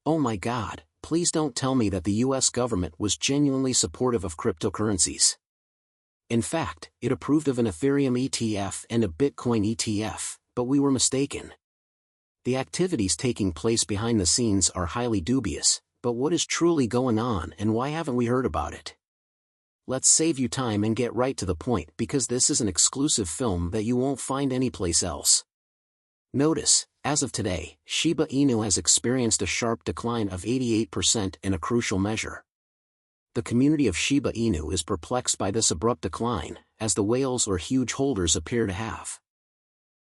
Oh my God, please don't tell me that the US government was genuinely supportive of cryptocurrencies. In fact, it approved of an Ethereum ETF and a Bitcoin ETF, but we were mistaken. The activities taking place behind the scenes are highly dubious, but what is truly going on and why haven't we heard about it? Let's save you time and get right to the point because this is an exclusive film that you won't find anyplace else. Notice, as of today, Shiba Inu has experienced a sharp decline of 88% in a crucial measure. The community of Shiba Inu is perplexed by this abrupt decline, as the whales or huge holders appear to have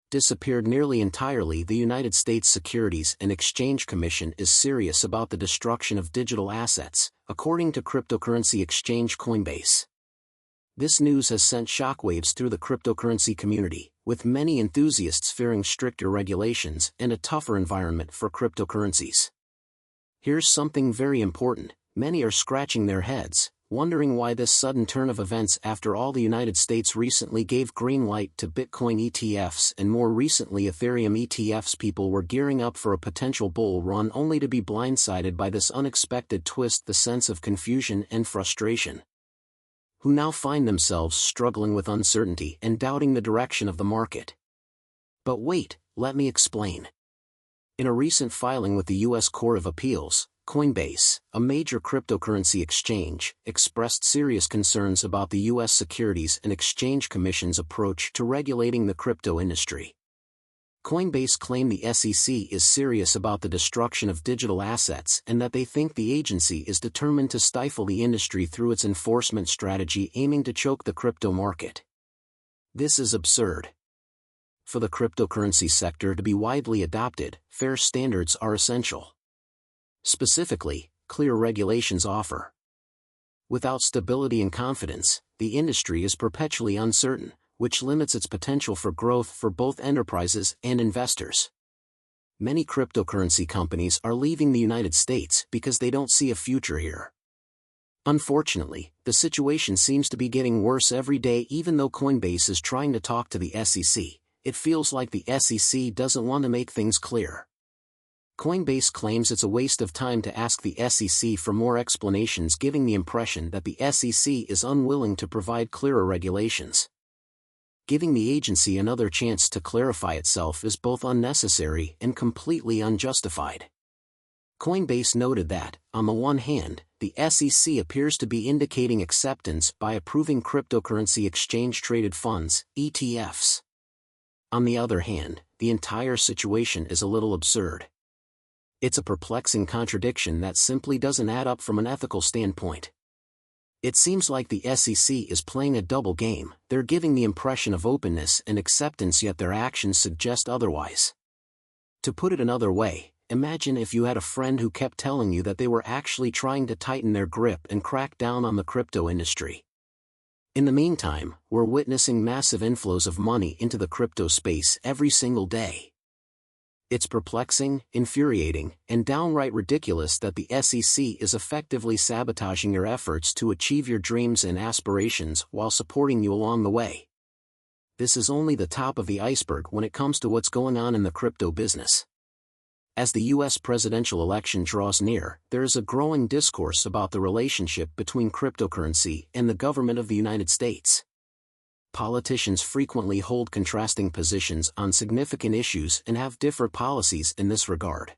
disappeared nearly entirely. The United States Securities and Exchange Commission is serious about the destruction of digital assets, according to cryptocurrency exchange Coinbase. This news has sent shockwaves through the cryptocurrency community, with many enthusiasts fearing stricter regulations and a tougher environment for cryptocurrencies. Here's something very important: many are scratching their heads, wondering why this sudden turn of events after all. The United States recently gave green light to Bitcoin ETFs and more recently Ethereum ETFs. People were gearing up for a potential bull run only to be blindsided by this unexpected twist. The sense of confusion and frustration, who now find themselves struggling with uncertainty and doubting the direction of the market. But wait, let me explain. In a recent filing with the U.S. Court of Appeals, Coinbase, a major cryptocurrency exchange, expressed serious concerns about the U.S. Securities and Exchange Commission's approach to regulating the crypto industry. Coinbase claimed the SEC is serious about the destruction of digital assets and that they think the agency is determined to stifle the industry through its enforcement strategy aiming to choke the crypto market. This is absurd. For the cryptocurrency sector to be widely adopted, fair standards are essential. Specifically, clear regulations offer. Without stability and confidence, the industry is perpetually uncertain, which limits its potential for growth for both enterprises and investors. Many cryptocurrency companies are leaving the United States because they don't see a future here. Unfortunately, the situation seems to be getting worse every day. Even though Coinbase is trying to talk to the SEC, it feels like the SEC doesn't want to make things clear. Coinbase claims it's a waste of time to ask the SEC for more explanations, giving the impression that the SEC is unwilling to provide clearer regulations. Giving the agency another chance to clarify itself is both unnecessary and completely unjustified. Coinbase noted that, on the one hand, the SEC appears to be indicating acceptance by approving cryptocurrency exchange-traded funds, ETFs. On the other hand, the entire situation is a little absurd. It's a perplexing contradiction that simply doesn't add up from an ethical standpoint. It seems like the SEC is playing a double game. They're giving the impression of openness and acceptance, yet their actions suggest otherwise. To put it another way, imagine if you had a friend who kept telling you that they were actually trying to tighten their grip and crack down on the crypto industry. In the meantime, we're witnessing massive inflows of money into the crypto space every single day. It's perplexing, infuriating, and downright ridiculous that the SEC is effectively sabotaging your efforts to achieve your dreams and aspirations while supporting you along the way. This is only the top of the iceberg when it comes to what's going on in the crypto business. As the U.S. presidential election draws near, there is a growing discourse about the relationship between cryptocurrency and the government of the United States. Politicians frequently hold contrasting positions on significant issues and have different policies in this regard.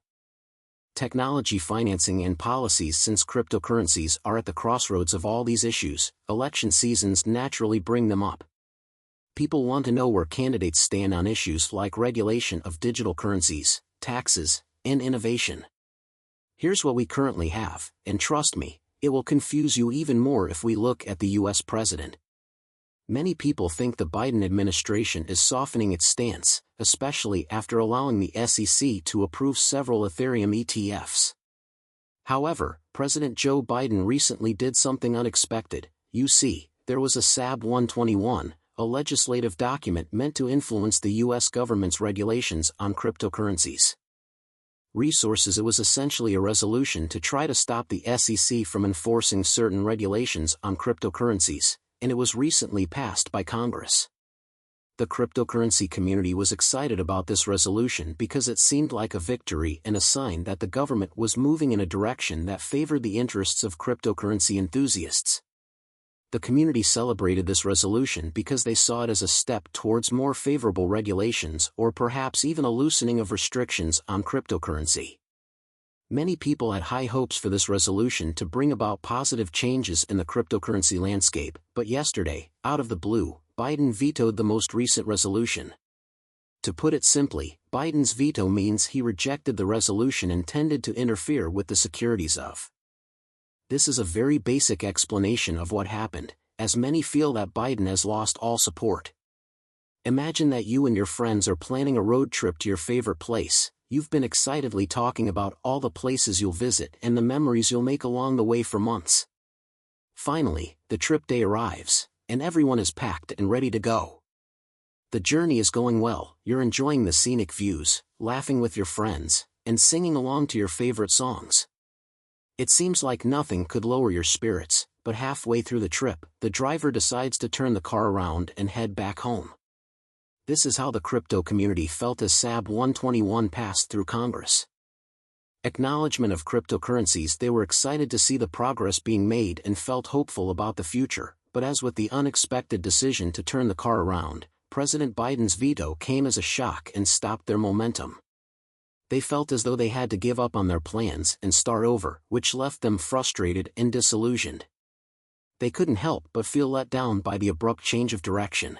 Technology financing and policies. Since cryptocurrencies are at the crossroads of all these issues, election seasons naturally bring them up. People want to know where candidates stand on issues like regulation of digital currencies, taxes, and innovation. Here's what we currently have, and trust me, it will confuse you even more if we look at the U.S. president. Many people think the Biden administration is softening its stance, especially after allowing the SEC to approve several Ethereum ETFs. However, President Joe Biden recently did something unexpected. You see, there was a SAB 121, a legislative document meant to influence the U.S. government's regulations on cryptocurrencies. Resources. It was essentially a resolution to try to stop the SEC from enforcing certain regulations on cryptocurrencies, and it was recently passed by Congress. The cryptocurrency community was excited about this resolution because it seemed like a victory and a sign that the government was moving in a direction that favored the interests of cryptocurrency enthusiasts. The community celebrated this resolution because they saw it as a step towards more favorable regulations or perhaps even a loosening of restrictions on cryptocurrency. Many people had high hopes for this resolution to bring about positive changes in the cryptocurrency landscape, but yesterday, out of the blue, Biden vetoed the most recent resolution. To put it simply, Biden's veto means he rejected the resolution intended to interfere with the securities of. This is a very basic explanation of what happened, as many feel that Biden has lost all support. Imagine that you and your friends are planning a road trip to your favorite place. You've been excitedly talking about all the places you'll visit and the memories you'll make along the way for months. Finally, the trip day arrives, and everyone is packed and ready to go. The journey is going well, you're enjoying the scenic views, laughing with your friends, and singing along to your favorite songs. It seems like nothing could lower your spirits, but halfway through the trip, the driver decides to turn the car around and head back home. This is how the crypto community felt as SAB 121 passed through Congress. Acknowledgement of cryptocurrencies. They were excited to see the progress being made and felt hopeful about the future, but as with the unexpected decision to turn the car around, President Biden's veto came as a shock and stopped their momentum. They felt as though they had to give up on their plans and start over, which left them frustrated and disillusioned. They couldn't help but feel let down by the abrupt change of direction.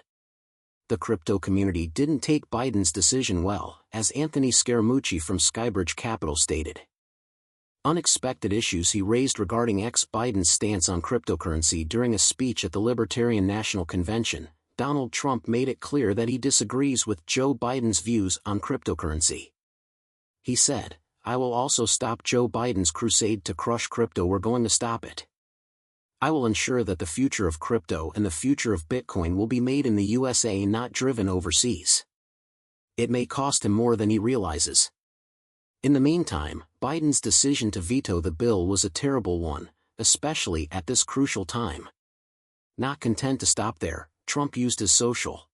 The crypto community didn't take Biden's decision well, as Anthony Scaramucci from Skybridge Capital stated. Unexpected issues he raised regarding ex-Biden's stance on cryptocurrency. During a speech at the Libertarian National Convention, Donald Trump made it clear that he disagrees with Joe Biden's views on cryptocurrency. He said, "I will also stop Joe Biden's crusade to crush crypto. We're going to stop it. I will ensure that the future of crypto and the future of Bitcoin will be made in the USA, not driven overseas." It may cost him more than he realizes. In the meantime, Biden's decision to veto the bill was a terrible one, especially at this crucial time. Not content to stop there, Trump used his social.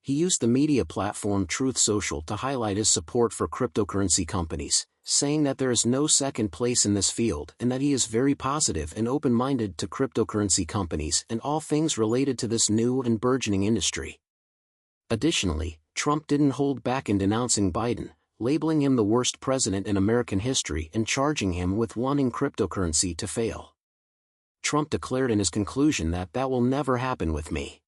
He used the media platform Truth Social to highlight his support for cryptocurrency companies, saying that there is no second place in this field and that he is very positive and open-minded to cryptocurrency companies and all things related to this new and burgeoning industry. Additionally, Trump didn't hold back in denouncing Biden, labeling him the worst president in American history and charging him with wanting cryptocurrency to fail. Trump declared in his conclusion that will never happen with me.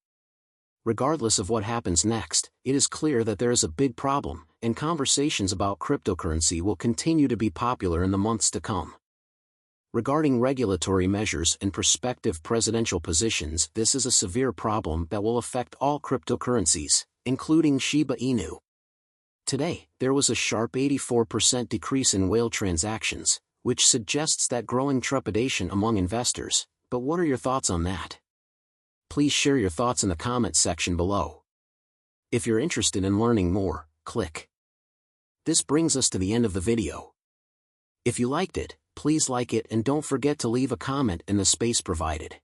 Regardless of what happens next, it is clear that there is a big problem, and conversations about cryptocurrency will continue to be popular in the months to come. Regarding regulatory measures and prospective presidential positions, this is a severe problem that will affect all cryptocurrencies, including Shiba Inu. Today, there was a sharp 84% decrease in whale transactions, which suggests that growing trepidation among investors. But what are your thoughts on that? Please share your thoughts in the comment section below. If you're interested in learning more, click. This brings us to the end of the video. If you liked it, please like it and don't forget to leave a comment in the space provided.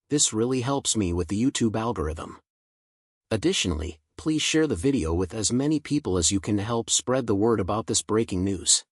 This really helps me with the YouTube algorithm. Additionally, please share the video with as many people as you can to help spread the word about this breaking news.